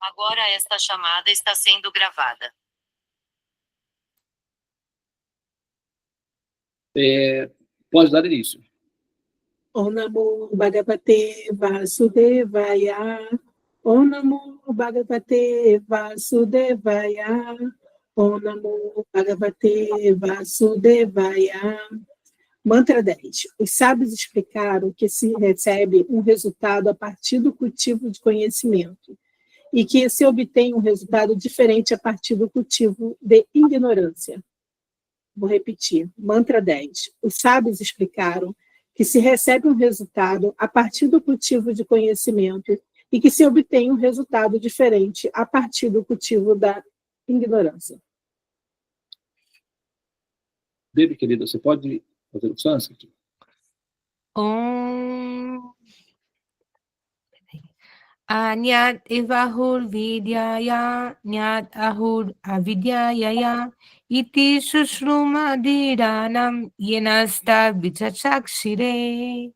Agora esta chamada está sendo gravada. Pode dar início. Om Namo Bhagavate Vasudevaya. Om Namo Bhagavate Vasudevaya. Om Namo Bhagavate Vasudevaya. Mantra 10. Os sábios explicaram que se recebe um resultado a partir do cultivo de conhecimento e que se obtém um resultado diferente a partir do cultivo de ignorância. Vou repetir. Mantra 10. Os sábios explicaram que se recebe um resultado a partir do cultivo de conhecimento e que se obtém um resultado diferente a partir do cultivo da ignorância. Devi, querida, você pode fazer o sânscrito? Anyat evahur vidyaya, nyat ahur avidyaya, iti shushrum dhiranam yenasta vichachakshire.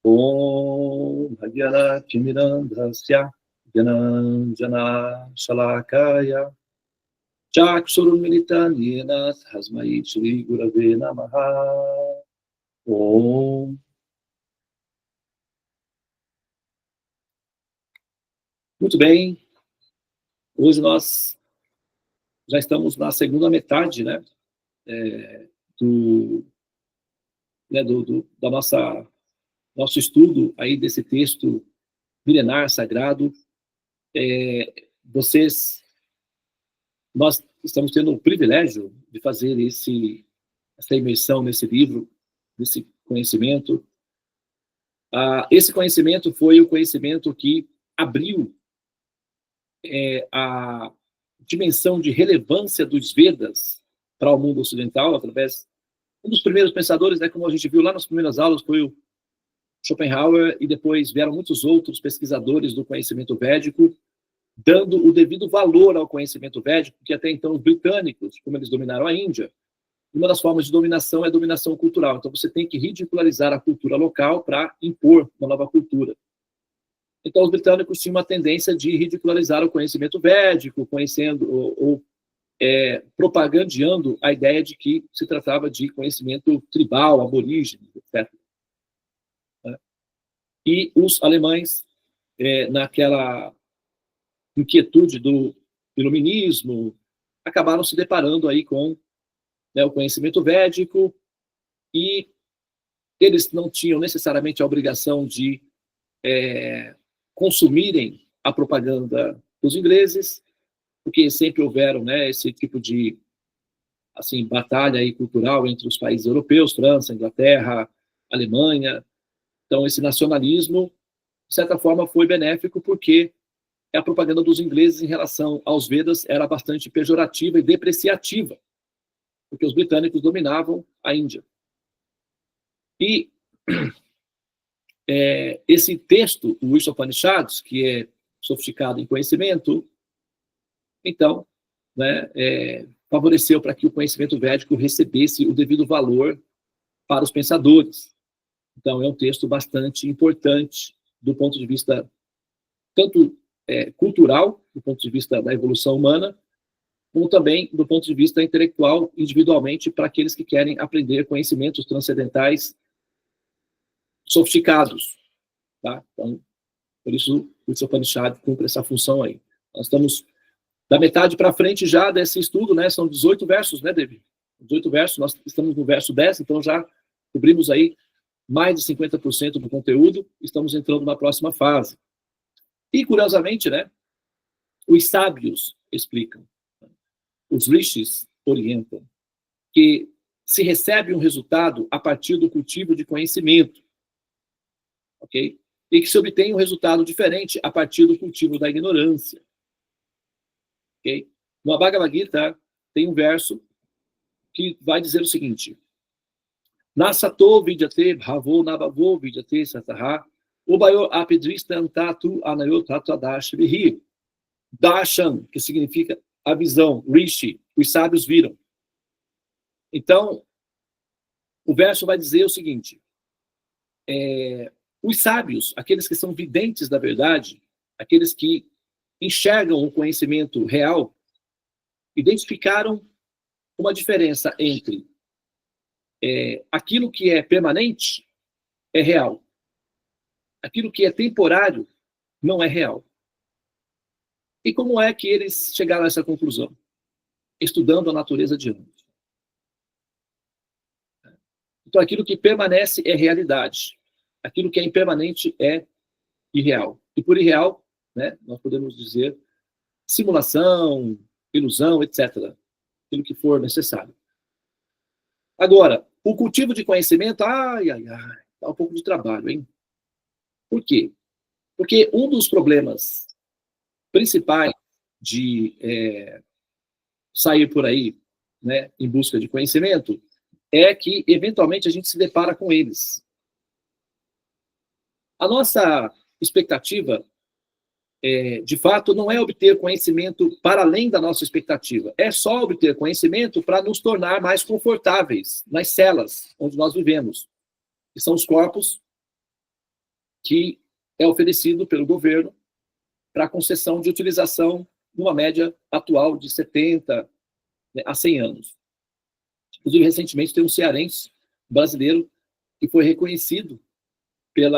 Om Bhagyana Timirandhasya Jananjana Shalakaya Chaksurum Militan Yena Tasmai Shri Gurave Namaha. Om. Muito bem. Hoje nós já estamos na segunda metade, né, da nosso estudo aí desse texto milenar, sagrado. Nós estamos tendo o privilégio de fazer essa imersão nesse livro, nesse conhecimento. Esse conhecimento foi o conhecimento que abriu a dimensão de relevância dos Vedas para o mundo ocidental, através um dos primeiros pensadores, né, como a gente viu lá nas primeiras aulas, foi o Schopenhauer, e depois vieram muitos outros pesquisadores do conhecimento védico, dando o devido valor ao conhecimento védico, que até então os britânicos, como eles dominaram a Índia, uma das formas de dominação é a dominação cultural. Então você tem que ridicularizar a cultura local para impor uma nova cultura. Então os britânicos tinham uma tendência de ridicularizar o conhecimento védico, propagandeando a ideia de que se tratava de conhecimento tribal, aborígene, etc. E os alemães, naquela inquietude do iluminismo, acabaram se deparando aí com o conhecimento védico, e eles não tinham necessariamente a obrigação de consumirem a propaganda dos ingleses, porque sempre houveram, né, esse tipo de batalha aí cultural entre os países europeus, França, Inglaterra, Alemanha. Então esse nacionalismo, de certa forma, foi benéfico, porque a propaganda dos ingleses em relação aos Vedas era bastante pejorativa e depreciativa, porque os britânicos dominavam a Índia. E esse texto, o Upanishads, que é sofisticado em conhecimento, então, né, favoreceu para que o conhecimento védico recebesse o devido valor para os pensadores. Então, é um texto bastante importante do ponto de vista tanto cultural, do ponto de vista da evolução humana, como também do ponto de vista intelectual, individualmente, para aqueles que querem aprender conhecimentos transcendentais sofisticados. Tá? Então, por isso, o Upanishad cumpre essa função aí. Nós estamos da metade para frente já desse estudo, né? São 18 versos, né, David? 18 versos, nós estamos no verso 10, então já cobrimos aí mais de 50% do conteúdo, estamos entrando na próxima fase. E, curiosamente, né, os sábios explicam, os rishis orientam, que se recebe um resultado a partir do cultivo de conhecimento, ok? E que se obtém um resultado diferente a partir do cultivo da ignorância. Okay? No Bhagavad Gita tem um verso que vai dizer o seguinte: Nasato vidyate bhavo nabhavo vidyate sataha ubayo apidristantatu anayo tatadashvihi. Darshan, que significa a visão, Rishi, os sábios viram. Então, o verso vai dizer o seguinte: os sábios, aqueles que são videntes da verdade, aqueles que enxergam o conhecimento real, identificaram uma diferença entre aquilo que é permanente é real, aquilo que é temporário não é real. E como é que eles chegaram a essa conclusão? Estudando a natureza de ambos. Então, aquilo que permanece é realidade. Aquilo que é impermanente é irreal. E por irreal, né, nós podemos dizer simulação, ilusão, etc. Aquilo que for necessário. Agora, o cultivo de conhecimento, dá um pouco de trabalho, hein? Por quê? Porque um dos problemas principais de sair por aí, né, em busca de conhecimento, é que, eventualmente, a gente se depara com eles. A nossa expectativa, de fato, não é obter conhecimento para além da nossa expectativa. É só obter conhecimento para nos tornar mais confortáveis nas celas onde nós vivemos, que são os corpos que é oferecido pelo governo para concessão de utilização numa média atual de 70 a 100 anos. Inclusive, recentemente, tem um cearense brasileiro que foi reconhecido pelo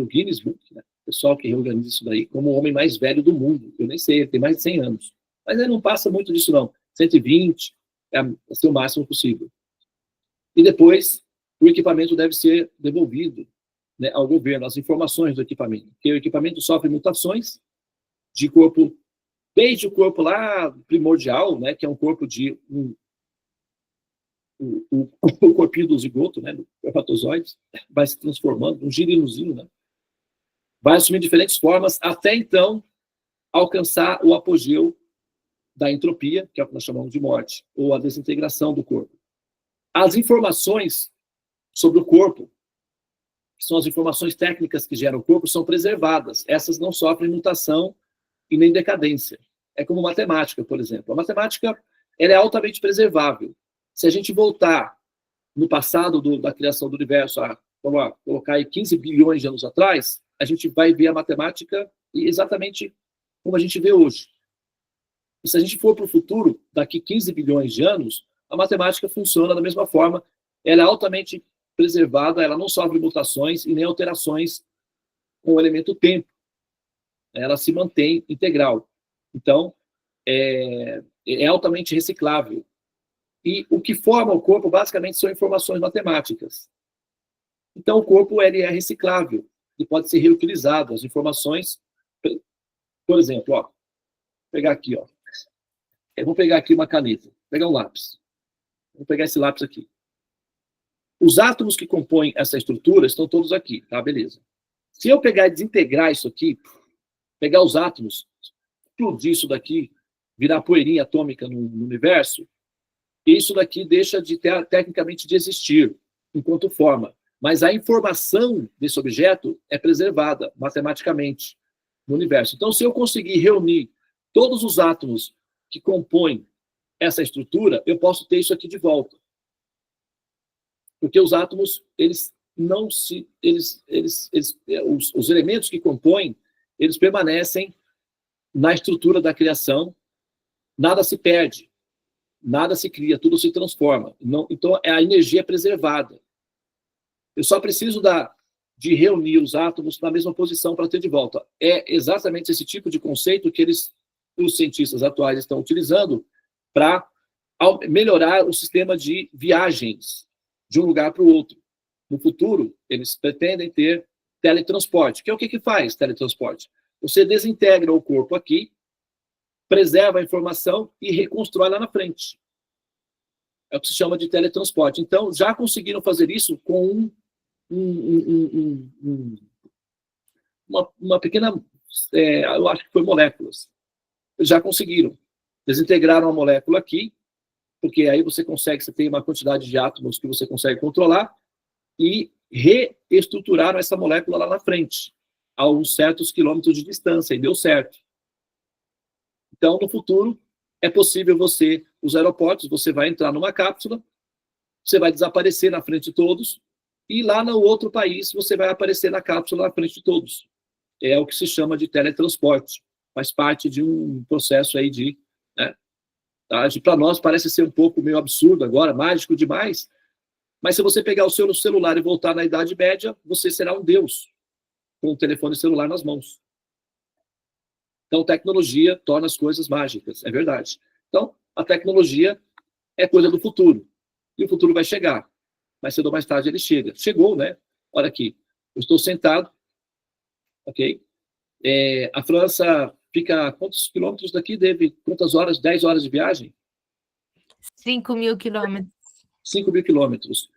Guinness Book, né? O pessoal que reorganiza isso daí, como o homem mais velho do mundo. Eu nem sei, ele tem mais de 100 anos. Mas ele não passa muito disso, não. 120 é o máximo possível. E depois, o equipamento deve ser devolvido, né, ao governo, as informações do equipamento. Porque o equipamento sofre mutações de corpo, desde o corpo lá primordial, né, que é um corpo de o corpinho do zigoto, né, do espermatozoide, vai se transformando, um girinozinho, né, vai assumir diferentes formas, até então alcançar o apogeu da entropia, que é o que nós chamamos de morte, ou a desintegração do corpo. As informações sobre o corpo, que são as informações técnicas que geram o corpo, são preservadas. Essas não sofrem mutação e nem decadência. É como matemática, por exemplo. A matemática, ela é altamente preservável. Se a gente voltar no passado da criação do universo, vamos colocar aí 15 bilhões de anos atrás, a gente vai ver a matemática exatamente como a gente vê hoje. E se a gente for para o futuro, daqui 15 bilhões de anos, a matemática funciona da mesma forma. Ela é altamente preservada, ela não sofre mutações e nem alterações com o elemento tempo. Ela se mantém integral. Então, é altamente reciclável. E o que forma o corpo, basicamente, são informações matemáticas. Então, o corpo ele é reciclável e pode ser reutilizado. As informações, por exemplo, vou pegar aqui, eu vou pegar aqui uma caneta, vou pegar um lápis. Vou pegar esse lápis aqui. Os átomos que compõem essa estrutura estão todos aqui, tá? Beleza. Se eu pegar e desintegrar isso aqui, pegar os átomos, explodir isso daqui, virar poeirinha atômica no universo, isso daqui deixa de tecnicamente de existir enquanto forma. Mas a informação desse objeto é preservada matematicamente no universo. Então, se eu conseguir reunir todos os átomos que compõem essa estrutura, eu posso ter isso aqui de volta. Porque os átomos, os elementos que compõem, eles permanecem na estrutura da criação, nada se perde, nada se cria, tudo se transforma. Então, a energia é preservada. Eu só preciso de reunir os átomos na mesma posição para ter de volta. É exatamente esse tipo de conceito que os cientistas atuais estão utilizando para melhorar o sistema de viagens de um lugar para o outro. No futuro, eles pretendem ter teletransporte. Que é o que faz teletransporte? Você desintegra o corpo aqui, preserva a informação e reconstrói lá na frente. É o que se chama de teletransporte. Então, já conseguiram fazer isso com uma pequena, eu acho que foi moléculas. Já conseguiram. Desintegraram a molécula aqui, porque aí você tem uma quantidade de átomos que você consegue controlar, e reestruturaram essa molécula lá na frente, a uns certos quilômetros de distância, e deu certo. Então, no futuro, é possível os aeroportos, você vai entrar numa cápsula, você vai desaparecer na frente de todos, e lá no outro país, você vai aparecer na cápsula na frente de todos. é o que se chama de teletransporte. Faz parte de um processo aí de, né, para nós parece ser um pouco meio absurdo agora, mágico demais, mas se você pegar o seu celular e voltar na Idade Média, você será um deus com um telefone celular nas mãos. Então, tecnologia torna as coisas mágicas, é verdade. Então, a tecnologia é coisa do futuro. E o futuro vai chegar. Mais cedo ou mais tarde ele chega. Chegou, né? Olha aqui, eu estou sentado, ok? A França fica a quantos quilômetros daqui, Dave? Quantas horas? 10 horas de viagem? 5.000 quilômetros. 5.000 quilômetros.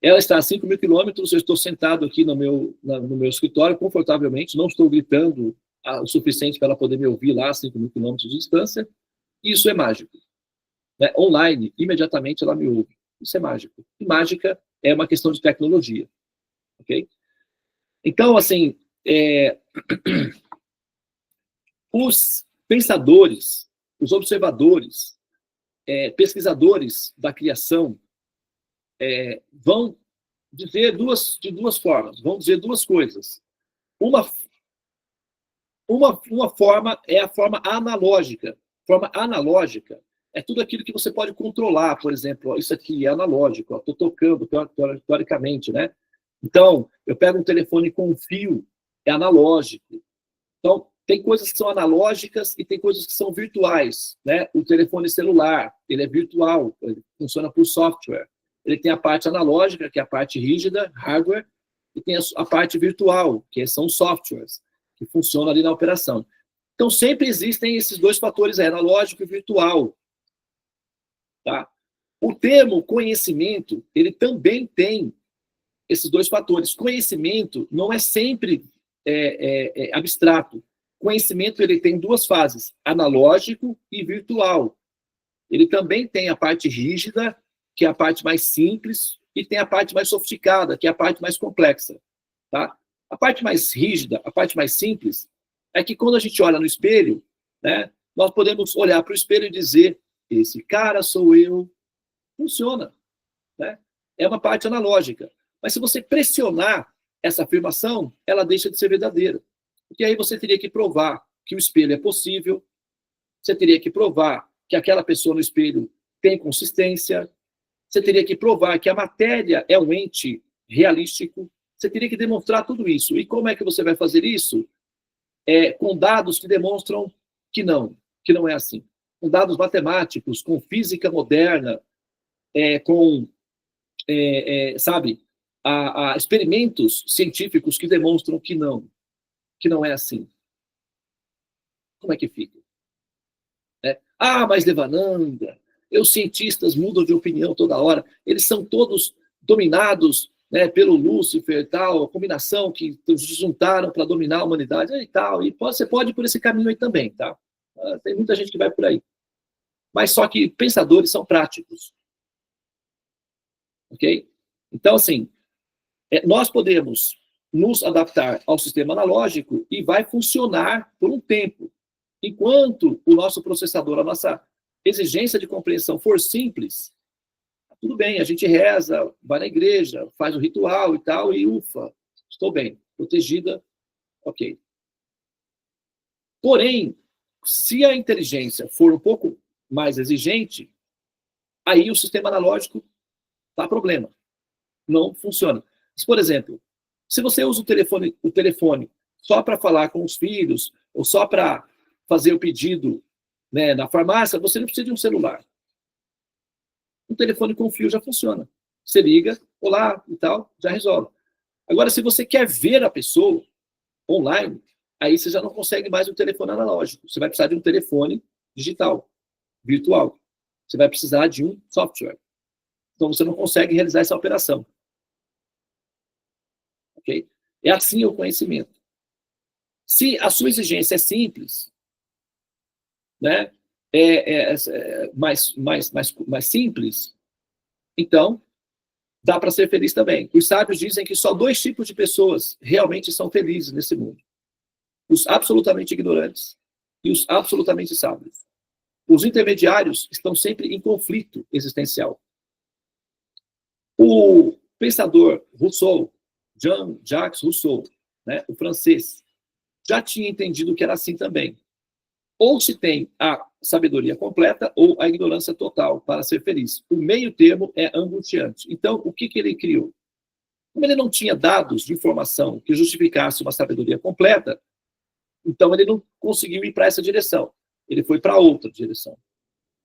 Ela está a 5.000 quilômetros, eu estou sentado aqui no meu escritório, confortavelmente, não estou gritando o suficiente para ela poder me ouvir lá a 5.000 quilômetros de distância. Isso é mágico. Né? Online, imediatamente ela me ouve. Isso é mágico. E mágica é uma questão de tecnologia. Ok? Então, assim, os pensadores, os observadores, pesquisadores da criação vão dizer de duas formas, vão dizer duas coisas. Uma forma é a forma analógica. Forma analógica é tudo aquilo que você pode controlar, por exemplo, isso aqui é analógico, estou tocando teoricamente, né? Então, eu pego um telefone com um fio, é analógico. Então, tem coisas que são analógicas e tem coisas que são virtuais, né? O telefone celular, ele é virtual, ele funciona por software. Ele tem a parte analógica, que é a parte rígida, hardware, e tem a parte virtual, que são softwares, que funcionam ali na operação. Então, sempre existem esses dois fatores, analógico e virtual. Tá? O termo conhecimento, ele também tem esses dois fatores. Conhecimento não é sempre abstrato. Conhecimento, ele tem duas fases, analógico e virtual. Ele também tem a parte rígida, que é a parte mais simples, e tem a parte mais sofisticada, que é a parte mais complexa. Tá? A parte mais rígida, a parte mais simples, é que quando a gente olha no espelho, né, nós podemos olhar para o espelho e dizer, esse cara sou eu. Funciona. Né? É uma parte analógica. Mas se você pressionar essa afirmação, ela deixa de ser verdadeira. Porque aí você teria que provar que o espelho é possível, você teria que provar que aquela pessoa no espelho tem consistência, você teria que provar que a matéria é um ente realístico, você teria que demonstrar tudo isso. E como é que você vai fazer isso? Com dados que demonstram que não é assim. Com dados matemáticos, com física moderna, sabe, experimentos científicos que demonstram que não é assim. Como é que fica? Mas Devananda, os cientistas mudam de opinião toda hora, eles são todos dominados, né, pelo Lúcifer e tal, a combinação que se juntaram para dominar a humanidade e tal, e você pode ir por esse caminho aí também, tá? Tem muita gente que vai por aí. Mas só que pensadores são práticos. Ok? Então, assim, nós podemos nos adaptar ao sistema analógico e vai funcionar por um tempo. Enquanto o nosso processador, a nossa exigência de compreensão for simples, tudo bem, a gente reza, vai na igreja, faz o ritual e tal, e ufa, estou bem, protegida, ok. Porém, se a inteligência for um pouco mais exigente, aí o sistema analógico dá problema. Não funciona. Mas, por exemplo, se você usa o telefone só para falar com os filhos, ou só para fazer o pedido, né, na farmácia, você não precisa de um celular. Um telefone com fio já funciona. Você liga, olá e tal, já resolve. Agora, se você quer ver a pessoa online, aí você já não consegue mais um telefone analógico. Você vai precisar de um telefone digital, virtual. Você vai precisar de um software. Então, você não consegue realizar essa operação. Ok? É assim o conhecimento. Se a sua exigência é simples, né, mais simples, então dá para ser feliz também. Os sábios dizem que só 2 tipos de pessoas realmente são felizes nesse mundo: os absolutamente ignorantes e os absolutamente sábios. Os intermediários estão sempre em conflito existencial. O pensador Rousseau, Jean-Jacques Rousseau, né, o francês, já tinha entendido que era assim também. Ou se tem a sabedoria completa ou a ignorância total para ser feliz. O meio termo é angustiante. Então, o que ele criou? Como ele não tinha dados de informação que justificasse uma sabedoria completa, então ele não conseguiu ir para essa direção. Ele foi para outra direção.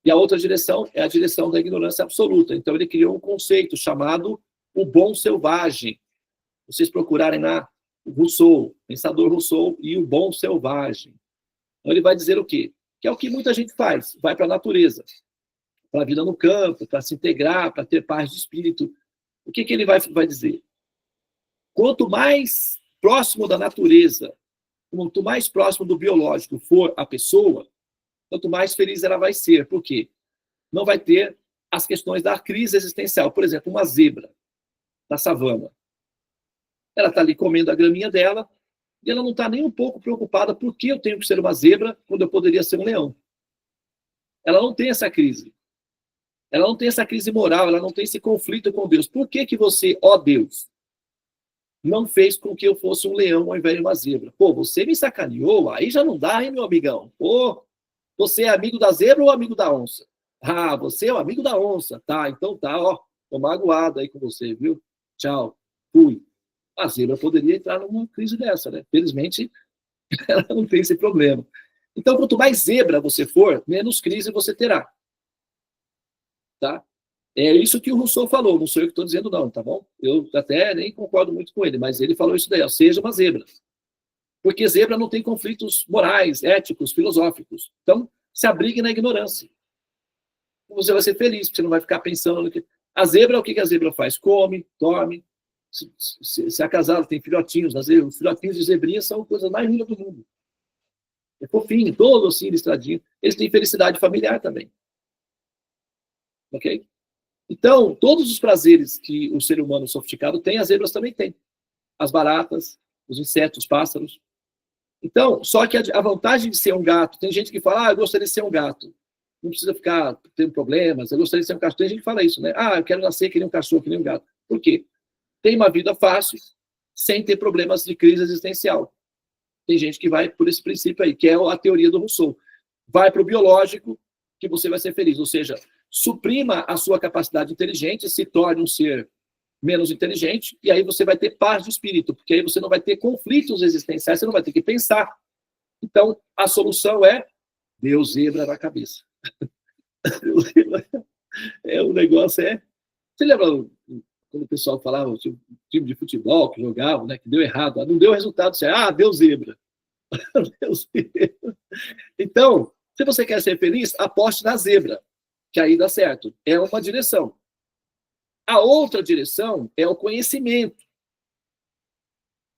E a outra direção é a direção da ignorância absoluta. Então ele criou um conceito chamado o bom selvagem. Vocês procurarem lá o Rousseau, pensador Rousseau, e o bom selvagem. Então ele vai dizer o quê? Que é o que muita gente faz. Vai para a natureza, para a vida no campo, para se integrar, para ter paz de espírito. O que ele vai dizer? Quanto mais próximo da natureza, quanto mais próximo do biológico for a pessoa, quanto mais feliz ela vai ser. Por quê? Não vai ter as questões da crise existencial. Por exemplo, uma zebra da savana. Ela está ali comendo a graminha dela e ela não está nem um pouco preocupada por que eu tenho que ser uma zebra quando eu poderia ser um leão. Ela não tem essa crise. Ela não tem essa crise moral, ela não tem esse conflito com Deus. Por que você, ó Deus, não fez com que eu fosse um leão ao invés de uma zebra? Pô, você me sacaneou, aí já não dá, hein, meu amigão? Pô, você é amigo da zebra ou amigo da onça? Ah, você é o amigo da onça. Tá, então tá, ó, tô magoado aí com você, viu? Tchau, fui. A zebra poderia entrar numa crise dessa, né? Felizmente, ela não tem esse problema. Então, quanto mais zebra você for, menos crise você terá. Tá? É isso que o Rousseau falou, não sou eu que estou dizendo não, tá bom? Eu até nem concordo muito com ele, mas ele falou isso daí, ó, seja uma zebra. Porque zebra não tem conflitos morais, éticos, filosóficos. Então, se abrigue na ignorância. Você vai ser feliz, porque você não vai ficar pensando no que... A zebra, o que a zebra faz? Come, dorme. Se é casado, tem filhotinhos. Os filhotinhos de zebrinha são a coisa mais linda do mundo. É fofinho, todo assim, listradinho. Eles têm felicidade familiar também. Ok? Então, todos os prazeres que o ser humano sofisticado tem, as zebras também têm. As baratas, os insetos, os pássaros. Então, só que a vantagem de ser um gato, tem gente que fala, eu gostaria de ser um gato. Não precisa ficar tendo problemas, eu gostaria de ser um cachorro. Tem gente que fala isso, né? Eu quero nascer que nem um cachorro, que nem um gato. Por quê? Tem uma vida fácil, sem ter problemas de crise existencial. Tem gente que vai por esse princípio aí, que é a teoria do Rousseau. Vai para o biológico, que você vai ser feliz. Ou seja, suprima a sua capacidade inteligente, se torne um ser menos inteligente, e aí você vai ter paz de espírito, porque aí você não vai ter conflitos existenciais, você não vai ter que pensar. Então, a solução é Deus zebra na cabeça. O negócio é... Você lembra quando o pessoal falava, o time de futebol que jogava, né, que deu errado, não deu resultado, você, deu zebra. Deu zebra. Então, se você quer ser feliz, aposte na zebra, que aí dá certo. É uma direção. A outra direção é o conhecimento.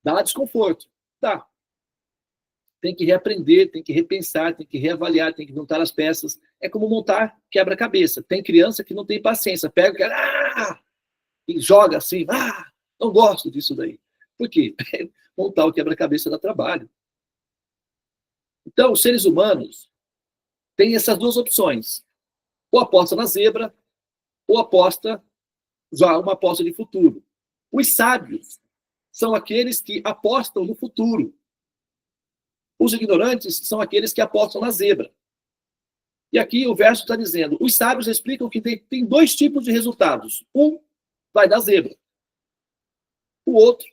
Dá desconforto. Tá. Tem que reaprender, tem que repensar, tem que reavaliar, tem que juntar as peças. É como montar quebra-cabeça. Tem criança que não tem paciência. Pega e joga assim. Não gosto disso daí. Por quê? Montar o quebra-cabeça dá trabalho. Então, os seres humanos têm essas duas opções. Ou aposta na zebra, ou aposta já uma aposta de futuro. Os sábios são aqueles que apostam no futuro. Os ignorantes são aqueles que apostam na zebra. E aqui o verso está dizendo, os sábios explicam que tem dois tipos de resultados. Um vai dar zebra. O outro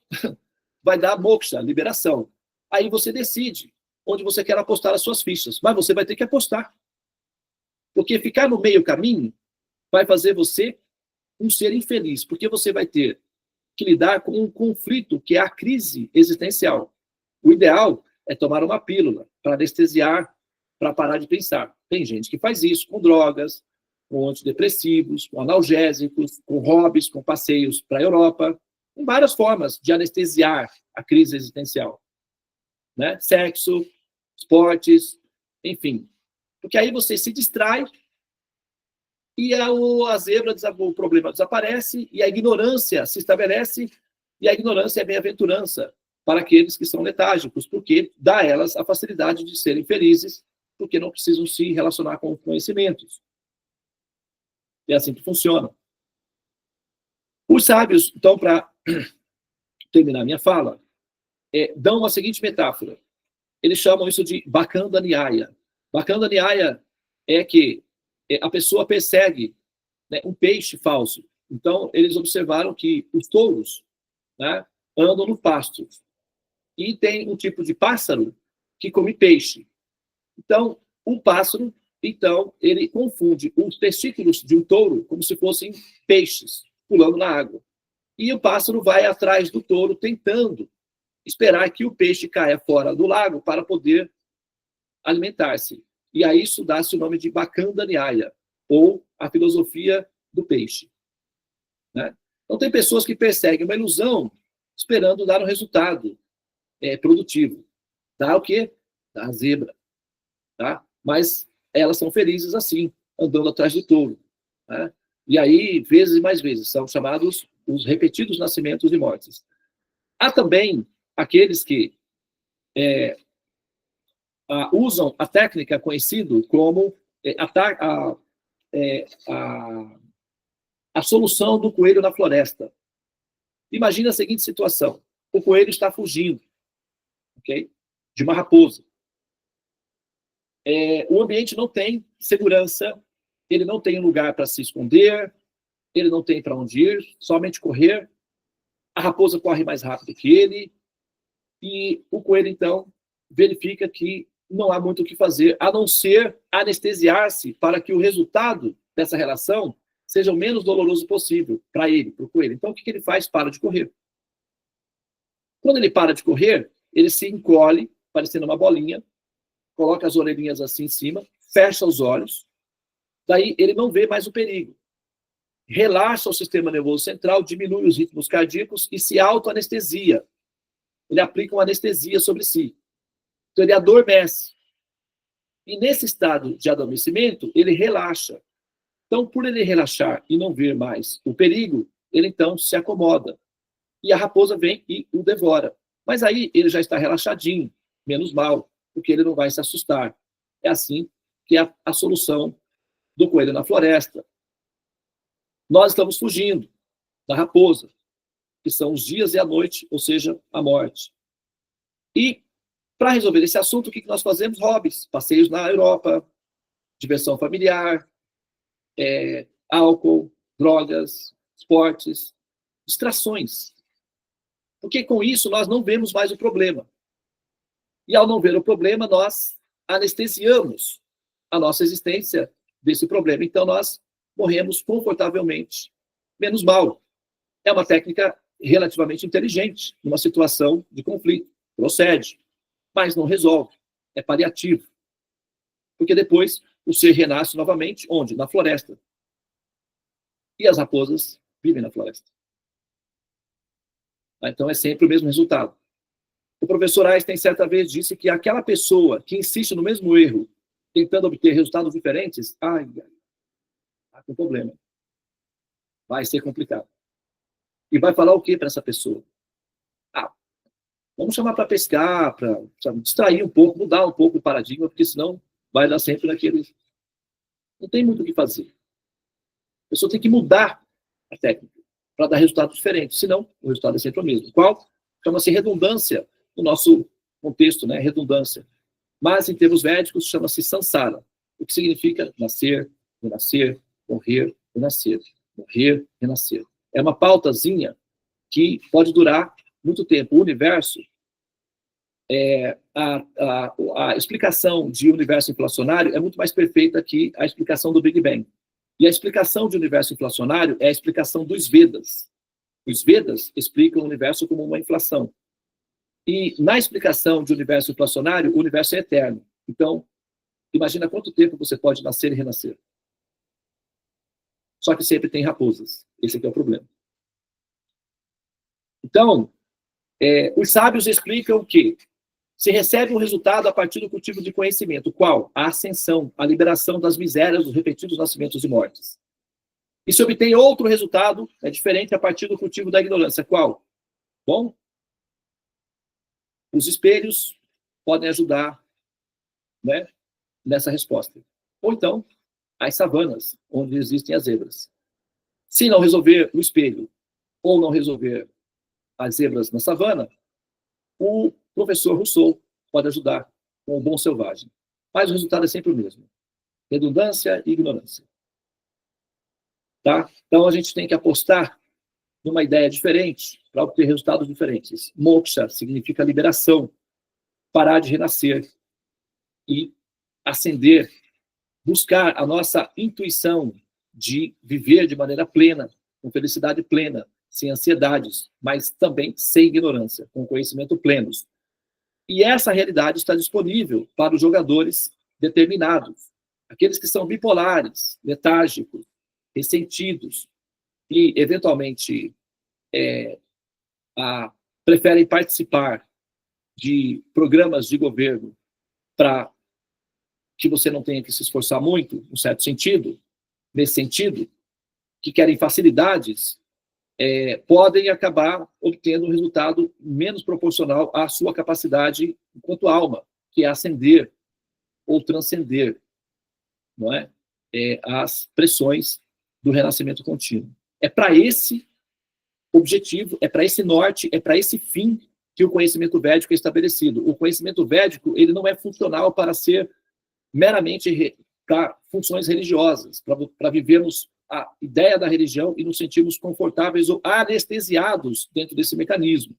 vai dar moksha, liberação. Aí você decide onde você quer apostar as suas fichas. Mas você vai ter que apostar. Porque ficar no meio caminho vai fazer você um ser infeliz, porque você vai ter que lidar com um conflito que é a crise existencial. O ideal é tomar uma pílula para anestesiar, para parar de pensar. Tem gente que faz isso com drogas, com antidepressivos, com analgésicos, com hobbies, com passeios para a Europa, com várias formas de anestesiar a crise existencial. Né? Sexo, esportes, enfim. Porque aí você se distrai e a zebra, o problema desaparece, e a ignorância se estabelece, e a ignorância é bem-aventurança para aqueles que são letárgicos, porque dá a elas a facilidade de serem felizes, porque não precisam se relacionar com conhecimentos. É assim que funciona. Os sábios, então, para terminar minha fala, dão a seguinte metáfora. eles chamam isso de Bacanda Nyaya. Bacanda Nyaya é que a pessoa persegue, né, um peixe falso. Então, eles observaram que os touros, né, andam no pasto. E tem um tipo de pássaro que come peixe. Então, o pássaro, então, ele confunde os testículos de um touro como se fossem peixes pulando na água. E o pássaro vai atrás do touro tentando esperar que o peixe caia fora do lago para poder alimentar-se. E a isso dá-se o nome de Bacanda Nyaya, ou a filosofia do peixe. Né? Então, tem pessoas que perseguem uma ilusão esperando dar um resultado produtivo. Dá o quê? Dá a zebra. Tá? Mas elas são felizes assim, andando atrás do touro. Né? E aí, vezes e mais vezes, são chamados os repetidos nascimentos e mortes. Há também aqueles que usam a técnica conhecida como a solução do coelho na floresta. Imagina a seguinte situação. O coelho está fugindo, okay, de uma raposa. O ambiente não tem segurança, ele não tem lugar para se esconder, ele não tem para onde ir, somente correr. A raposa corre mais rápido que ele, e o coelho, então, verifica que não há muito o que fazer, a não ser anestesiar-se para que o resultado dessa relação seja o menos doloroso possível para ele, para o coelho. Então, o que ele faz? Para de correr. Quando ele para de correr, ele se encolhe, parecendo uma bolinha, coloca as orelhinhas assim em cima, fecha os olhos, daí ele não vê mais o perigo. Relaxa o sistema nervoso central, diminui os ritmos cardíacos e se autoanestesia. Ele aplica uma anestesia sobre si. Então, ele adormece. E nesse estado de adormecimento, ele relaxa. Então, por ele relaxar e não ver mais o perigo, ele então se acomoda. E a raposa vem e o devora. Mas aí ele já está relaxadinho, menos mal, porque ele não vai se assustar. É assim que é a solução do coelho na floresta. Nós estamos fugindo da raposa, que são os dias e a noite, ou seja, a morte. E, para resolver esse assunto, o que nós fazemos? Hobbies, passeios na Europa, diversão familiar, álcool, drogas, esportes, distrações. Porque com isso nós não vemos mais o problema. E ao não ver o problema, nós anestesiamos a nossa existência desse problema. Então nós morremos confortavelmente, menos mal. É uma técnica relativamente inteligente numa situação de conflito. Procede, mas não resolve. É paliativo. Porque depois o ser renasce novamente, onde? Na floresta. E as raposas vivem na floresta. Então é sempre o mesmo resultado. O professor Einstein certa vez disse que aquela pessoa que insiste no mesmo erro, tentando obter resultados diferentes, está com problema. Vai ser complicado. E vai falar o que para essa pessoa? Vamos chamar para pescar, para distrair um pouco, mudar um pouco o paradigma, porque senão vai dar sempre naquele... Não tem muito o que fazer. A pessoa tem que mudar a técnica para dar resultados diferentes, senão o resultado é sempre o mesmo. Qual? Chama-se redundância no nosso contexto, né? Redundância. Mas, em termos védicos, chama-se samsara, o que significa nascer, renascer, morrer, renascer, morrer, renascer. É uma pautazinha que pode durar muito tempo. O universo, a explicação de universo inflacionário é muito mais perfeita que a explicação do Big Bang. E a explicação de universo inflacionário é a explicação dos Vedas. Os Vedas explicam o universo como uma inflação. E na explicação de universo inflacionário, o universo é eterno. Então, imagina quanto tempo você pode nascer e renascer. Só que sempre tem raposas. Esse aqui é o problema. Então, os sábios explicam que se recebe um resultado a partir do cultivo de conhecimento. Qual? A ascensão, a liberação das misérias dos repetidos nascimentos e mortes. E se obtém outro resultado, diferente a partir do cultivo da ignorância. Qual? Bom, os espelhos podem ajudar, né, nessa resposta. Ou então, as savanas, onde existem as zebras. Se não resolver o espelho, ou não resolver as zebras na savana, o professor Rousseau pode ajudar com o bom selvagem. Mas o resultado é sempre o mesmo. Redundância e ignorância. Tá? Então a gente tem que apostar numa ideia diferente para obter resultados diferentes. Moksha significa liberação, parar de renascer e ascender, buscar a nossa intuição de viver de maneira plena, com felicidade plena, sem ansiedades, mas também sem ignorância, com conhecimento plenos. E essa realidade está disponível para os jogadores determinados, aqueles que são bipolares, letárgicos, ressentidos e, eventualmente, preferem participar de programas de governo para que você não tenha que se esforçar muito, num certo sentido, nesse sentido, que querem facilidades, podem acabar obtendo um resultado menos proporcional à sua capacidade enquanto alma, que é ascender ou transcender, não é? As pressões do renascimento contínuo. É para esse objetivo, é para esse norte, é para esse fim que o conhecimento védico é estabelecido. O conhecimento védico, ele não é funcional para ser meramente para funções religiosas, para vivermos a ideia da religião e nos sentirmos confortáveis ou anestesiados dentro desse mecanismo.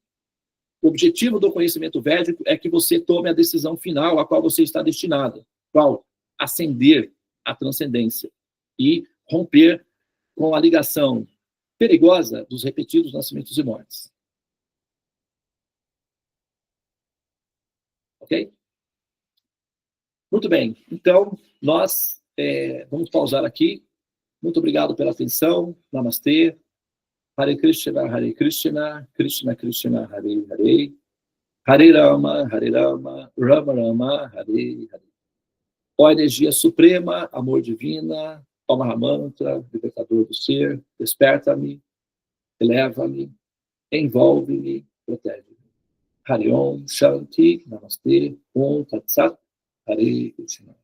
O objetivo do conhecimento védico é que você tome a decisão final a qual você está destinado, qual? Ascender à transcendência e romper com a ligação perigosa dos repetidos nascimentos e mortes. Ok? Muito bem. Então, nós vamos pausar aqui. Muito obrigado pela atenção. Namastê. Hare Krishna, Krishna Krishna, Hare Hare. Hare Rama, Rama Rama, Hare Hare. Ó energia suprema, amor divina, ó Mahamantra, libertador do ser, desperta-me, eleva-me, envolve-me, protege-me. Hare Om, Shanti, Namastê, Om Tat Sat, Hare Krishna.